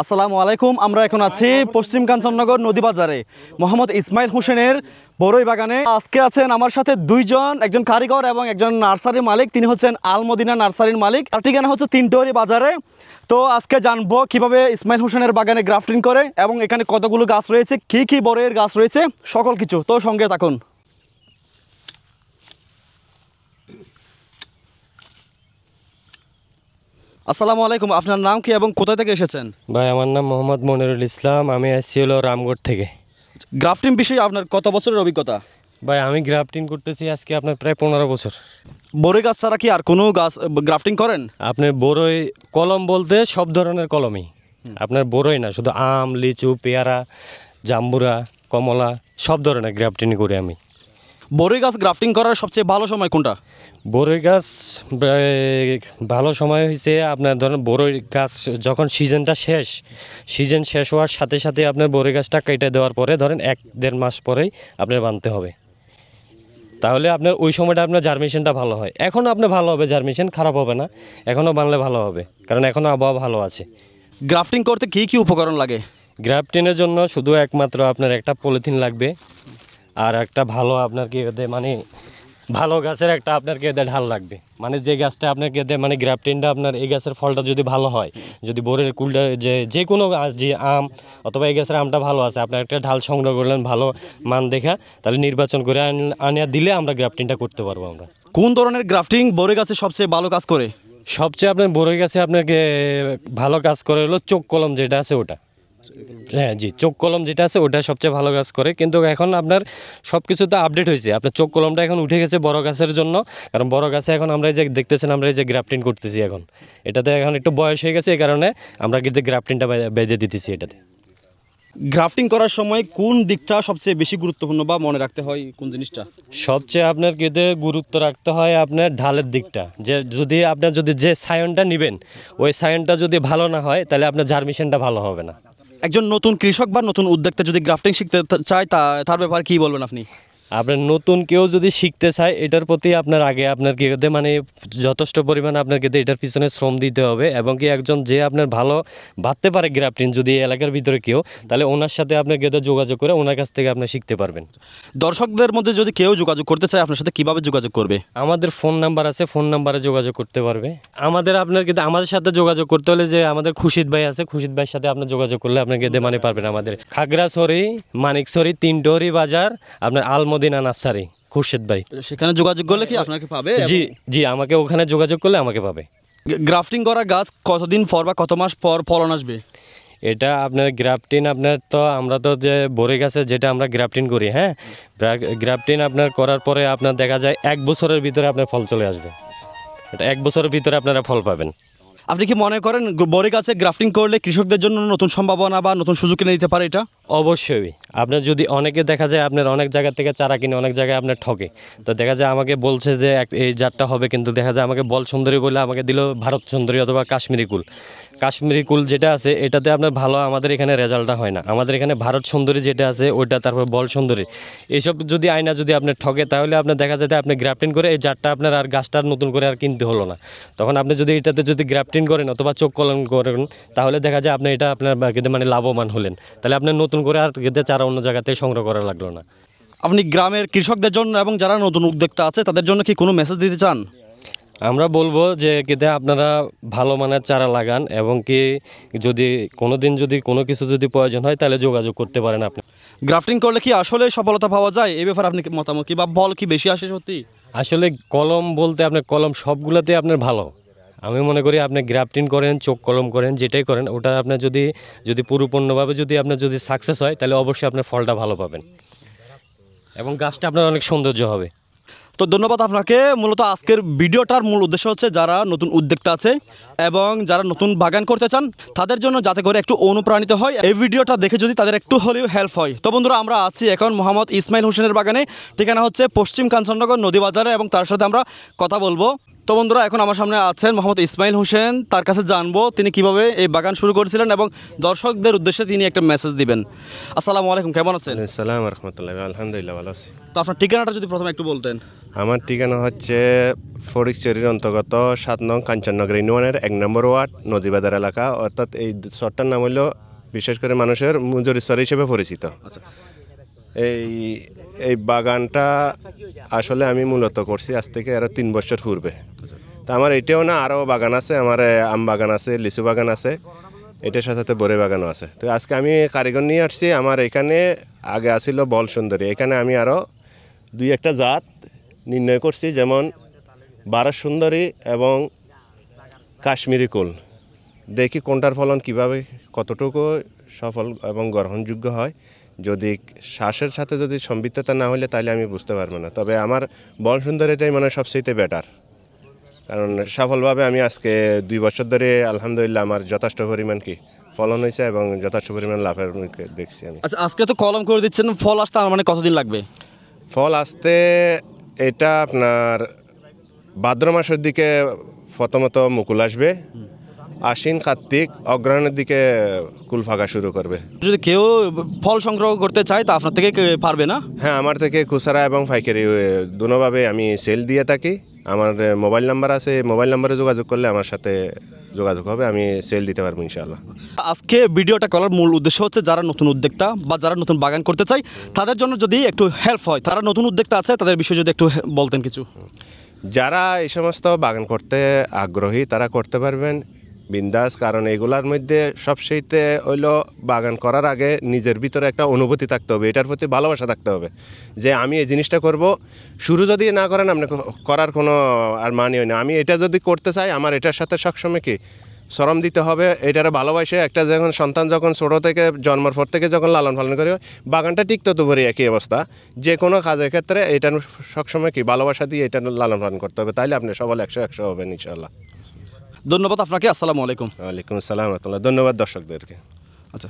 আসসালামু আলাইকুম। আমরা এখন আছি পশ্চিম কাঞ্চননগর নদী বাজারে মোহাম্মদ ইসমাইল হোসেনের বড়ই বাগানে। আজকে আছেন আমার সাথে দুইজন, একজন কারিগর এবং একজন নার্সারির মালিক। তিনি হচ্ছেন আল মদিনা নার্সারির মালিক। আর ঠিকানা হচ্ছে তিনটরি বাজারে। তো আজকে জানবো কিভাবে ইসমাইল হোসেনের বাগানে গ্রাফটিং করে এবং এখানে কতগুলো গাছ রয়েছে, কি কি বড়ইয়ের গাছ রয়েছে, সকল কিছু। তো সঙ্গে থাকুন। আসসালামু আলাইকুম, আপনার নাম কি এবং কোথা থেকে এসেছেন? ভাই আমার নাম মোহাম্মদ মনিরুল ইসলাম, আমি আসছি হলো রামগড় থেকে। গ্রাফটিং বিষয়ে আপনার কত বছরের অভিজ্ঞতা? ভাই আমি গ্রাফটিং করতেছি আজকে আপনার প্রায় 15 বছর। বড়ই গাছ ছাড়া কি আর কোনো গাছ গ্রাফটিং করেন? আপনার বড়ই কলম বলতে সব ধরনের কলমই, আপনার বড়ই না, শুধু আম, লিচু, পেয়ারা, জাম্বুরা, কমলা সব ধরনের গ্রাফটিং করি আমি। বড়ই গাছ গ্রাফটিং করার সবচেয়ে ভালো সময় কোনটা? বড়ই গাছ ভালো সময় হয়েছে আপনার ধরেন বড়ই গাছ যখন সিজন শেষ হওয়ার সাথে সাথে আপনার বড়ই গাছটা কেটে দেওয়ার পরে ধরেন 1-1.5 মাস পরেই আপনার বানতে হবে, তাহলে আপনার ওই সময়টা আপনার জার্মিনেশনটা ভালো হয়। এখনও আপনার ভালো হবে, জার্মিনেশন খারাপ হবে না, এখনও বানলে ভালো হবে, কারণ এখনও আবহাওয়া ভালো আছে। গ্রাফটিং করতে কী কী উপকরণ লাগে? গ্রাফটিংয়ের জন্য শুধু একমাত্র আপনার একটা পলিথিন লাগবে, আর একটা ভালো আপনার কি মানে ভালো গাছের একটা আপনার কেদে ঢাল লাগবে। মানে যে গাছটা আপনার কেদে মানে গ্রাফটিংটা আপনার এই গাছের ফলটা যদি ভালো হয়, যদি বোরের কুলটা যে কোনো যে আম অথবা এই গাছের আমটা ভালো আছে, আপনার একটা ঢাল সংগ্রহ করলেন ভালো মান দেখা, তাহলে নির্বাচন করে আনিয়া দিলে আমরা গ্রাফটিংটা করতে পারবো। আমরা কোন ধরনের গ্রাফটিং বড়ই গাছে সবচেয়ে ভালো কাজ করে? সবচেয়ে আপনার বড়ই গাছে আপনাকে ভালো কাজ করে হলো চোখ কলম যেটা আছে ওটা। হ্যাঁ জি, চোখ কলম যেটা আছে ওটা সবচেয়ে ভালো কাজ করে, কিন্তু এখন আপনার সব কিছু তো আপডেট হয়েছে। আপনার চোখ কলমটা এখন উঠে গেছে বড় গাছের জন্য, কারণ বড় গাছে এখন আমরা এই যে দেখতেছেন আমরা এই যে গ্রাফটিং করতেছি, এখন এটাতে এখন একটু বয়স হয়ে গেছে, এই কারণে আমরা কিন্তু গ্রাফটিংটা বেঁধে দিতেছি এটাতে। গ্রাফটিং করার সময় কোন দিকটা সবচেয়ে বেশি গুরুত্বপূর্ণ বা মনে রাখতে হয়, কোন জিনিসটা? সবচেয়ে আপনার কেদে গুরুত্ব রাখতে হয় আপনার ঢালের দিকটা, যে যদি আপনার যদি যে সায়নটা নেবেন ওই সায়নটা যদি ভালো না হয় তাহলে আপনার জার্মিনেশনটা ভালো হবে না। একজন নতুন কৃষক বা নতুন উদ্যোক্তা যদি গ্রাফটিং শিখতে চায় তার ব্যাপারে কী বলবেন আপনি? আপনার নতুন কেউ যদি শিখতে চায় এটার প্রতি আপনার আগে আপনার কি মানে যথেষ্ট পরিমাণে আপনার কিন্তু এটার পিছনে শ্রম দিতে হবে, এবং কি একজন যে আপনার ভালো ভাবতে পারে গ্রাফটিং যদি এলাকার ভিতরে কেউ, তাহলে ওনার সাথে আপনার গেদে যোগাযোগ করে ওনার কাছ থেকে আপনি শিখতে পারবেন। দর্শকদের মধ্যে যদি কেউ যোগাযোগ করতে চায় আপনার সাথে কীভাবে যোগাযোগ করবে? আমাদের ফোন নাম্বার আছে, ফোন নাম্বারে যোগাযোগ করতে পারবে। আপনার কিন্তু আমাদের সাথে যোগাযোগ করতে হলে যে আমাদের খুশিদ ভাই আছে, খুশিদ ভাইয়ের সাথে আপনার যোগাযোগ করলে আপনার গেদে মানে পারবেন। আমাদের খাগড়াছড়ি, মানিকছড়ি, তিনটরি বাজার, আপনার আল মদিনা নার্সারি, খুরশেদ ভাই। সেখানে যোগাযোগ করলে কি আপনাকে পাবে? জি জি, আমাকে ওখানে যোগাযোগ করলে আমাকে পাবে। গ্রাফটিং করা গাছ কতদিন পর বা কত মাস পর ফলন আসবে? এটা আপনার গ্রাফটিং আপনার তো আমরা তো যে বড়ই গাছে যেটা আমরা গ্রাফটিং করি, হ্যাঁ, গ্রাফটিং আপনার করার পরে আপনার দেখা যায় 1 বছরের ভিতরে আপনার ফল চলে আসবে। এটা 1 বছরের ভিতরে আপনারা ফল পাবেন। আপনি কি মনে করেন বড়ই গাছে গ্রাফটিং করলে কৃষকদের জন্য নতুন সম্ভাবনা বা নতুন সুযোগ কিনে দিতে পারে এটা? অবশ্যই। আপনার যদি অনেকে দেখা যায় আপনার অনেক জায়গা থেকে চারা কিনে অনেক জায়গায় আপনার ঠকে, তো দেখা যায় আমাকে বলছে যে এই জাতটা হবে, কিন্তু দেখা যায় আমাকে বল সুন্দরী বলে আমাকে দিল ভারত সুন্দরী অথবা কাশ্মীরি কুল যেটা আছে এটাতে আপনার ভালো আমাদের এখানে রেজাল্টটা হয় না। আমাদের এখানে ভারত সুন্দরী যেটা আছে ওইটা, তারপর বল সুন্দরী, এইসব যদি আয়না যদি আপনার ঠকে তাহলে আপনার দেখা যায় আপনি গ্রাফটিং করে এই জাতটা আপনার আর গাছটা নতুন করে আর কিনতে হলো না। তখন আপনি যদি এটাতে যদি গ্রাফটিং করেন অথবা চোখ কলম করেন তাহলে দেখা যায় আপনি এটা আপনার মানে লাভবান হলেন, তাহলে আপনার নতুন করে আর চারা অন্য জায়গাতে সংগ্রহ করা লাগলো না। আপনি গ্রামের কৃষকদের জন্য এবং যারা নতুন উদ্যোক্তা আছে তাদের জন্য কি কোনো মেসেজ দিতে চান? আমরা বলবো যে কেদে আপনারা ভালো মানের চারা লাগান, এবং কি যদি কোনো দিন যদি কোনো কিছু যদি প্রয়োজন হয় তাহলে যোগাযোগ করতে পারেন আপনি। গ্রাফটিং করলে কি আসলে সফলতা পাওয়া যায়, এই ব্যাপারে আপনি মতামত কি, বা ফল কি বেশি আসে সত্যি? আসলে কলম বলতে আপনার কলম সবগুলোতে আপনার ভালো। আমি মনে করি আপনি গ্রাফটিং করেন, চোখ কলম করেন, যেটাই করেন ওটা আপনার যদি পরিপূর্ণভাবে যদি আপনার যদি সাকসেস হয় তাহলে অবশ্যই আপনার ফলটা ভালো পাবেন এবং গাছটা আপনার অনেক সৌন্দর্য হবে। তো ধন্যবাদ আপনাকে। মূলত আজকের ভিডিওটার মূল উদ্দেশ্য হচ্ছে যারা নতুন উদ্যোক্তা আছে এবং যারা নতুন বাগান করতে চান তাদের জন্য যাতে করে একটু অনুপ্রাণিত হয়, এই ভিডিওটা দেখে যদি তাদের একটু হলেও হেল্প হয়। তো বন্ধুরা, আমরা আছি এখন মোহাম্মদ ইসমাইল হোসেনের বাগানে। ঠিকানা হচ্ছে পশ্চিম কাঞ্চননগর নদী বাজারে, এবং তার সাথে আমরা কথা বলবো। তো বন্ধুরা, এখন আমার সামনে আছেন মোহাম্মদ ইসমাইল হোসেন। তার কাছে জানবো তিনি কিভাবে এই বাগান শুরু করেছিলেন এবং দর্শকদের উদ্দেশ্যে তিনি একটা মেসেজ দিবেন। আসসালামু আলাইকুম, কেমন আছেন? আসসালাম রহমতুল্লাহ, আলহামদুলিল্লাহ ভালো আছি। তো আপনার ঠিকানাটা যদি প্রথমে একটু বলতেন। আমার ঠিকানা হচ্ছে ফটিকছড়ির অন্তর্গত 7 নং কাঞ্চননগর ইউনিয়নের 1 নম্বর ওয়ার্ড নদীবাজার এলাকা, অর্থাৎ এই শহরটার নাম হলো বিশেষ করে মানুষের মুজরিশ্বর হিসেবে পরিচিত। আচ্ছা, এই বাগানটা আসলে আমি মূলত করছি আজ থেকে আরও 3 বছর পূর্বে। তা আমার এটাও না, আরও বাগান আছে, আমার আম বাগান আছে, লিচু বাগান আছে, এটার সাথে সাথে বড়ই বাগানও আছে। তো আজকে আমি কারিগর নিয়ে আসছি। আমার এখানে আগে আসিল বল সুন্দরী, এখানে আমি আরও 2-1টা জাত নির্ণয় করছি, যেমন বারস সুন্দরী এবং কাশ্মীরি কুল। দেখি কোনটার ফলন কিভাবে কতটুকু সফল এবং গ্রহণযোগ্য হয়। যদি শ্বাসের সাথে যদি সম্পৃক্ততা না হলে তাহলে আমি বুঝতে পারবো না। তবে আমার বল সুন্দরীটাই মনে হয় সবচেয়ে বেটার, কারণ সফলভাবে আমি আজকে 2 বছর ধরে আলহামদুলিল্লাহ আমার যথেষ্ট পরিমাণ ফলন হয়েছে এবং যথেষ্ট পরিমাণ লাভের মুখে দেখছি আমি। আচ্ছা, আজকে তো কলম করে দিচ্ছেন, ফল আসতে আমার মানে কতদিন লাগবে? ফল আসতে এটা আপনার ভাদ্র মাসের দিকে প্রথমত মুকুল আসবে, আশ্বিন কার্তিক অগ্রহায়ণের দিকে কুল ফাঁকা শুরু করবে। যদি কেউ ফল সংগ্রহ করতে চায় তা আপনার থেকে পারবে না? হ্যাঁ, আমার থেকে খুচরা এবং পাইকারি দুটোভাবে আমি সেল দিয়ে থাকি। আমার মোবাইল নাম্বার আছে, মোবাইল নাম্বারে যোগাযোগ করলে আমার সাথে যোগাযোগ হবে, আমি সেল দিতে পারবো ইনশাআল্লাহ। আজকে ভিডিওটা করার মূল উদ্দেশ্য হচ্ছে যারা নতুন উদ্যোক্তা বা যারা নতুন বাগান করতে চায় তাদের জন্য যদি একটু হেল্প হয়, তারা নতুন উদ্যোক্তা আছে তাদের বিষয়ে যদি একটু বলতেন কিছু। যারা এই সমস্ত বাগান করতে আগ্রহী তারা করতে পারবেন বিন্দাস, কারণ এগুলার মধ্যে সবচেয়ে হইল বাগান করার আগে নিজের ভিতরে একটা অনুভূতি থাকতে হবে, এটার প্রতি ভালোবাসা থাকতে হবে যে আমি এই জিনিসটা করব। শুরু যদি না করেন আপনি করার কোনো আর মানে হয় না। আমি এটা যদি করতে চাই আমার এটার সাথে সবসময় শ্রম দিতে হবে, এটার ভালোবাসে। একটা যখন সন্তান যখন ছোটো থেকে জন্মের পর থেকে যখন লালন পালন করে বাগানটা টিকতে তো পারি একই অবস্থা, যে কোনো কাজের ক্ষেত্রে এটা সবসময় ভালোবাসা দিয়ে এটা লালন পালন করতে হবে, তাইলে আপনি সবাই 100 হবেন ইনশাআল্লাহ। ধন্যবাদ আপনাকে। আসসালামু আলাইকুম। ওয়ালাইকুম আসসালাম রহমতুল্লাহ। ধন্যবাদ দর্শকদেরকে। আচ্ছা।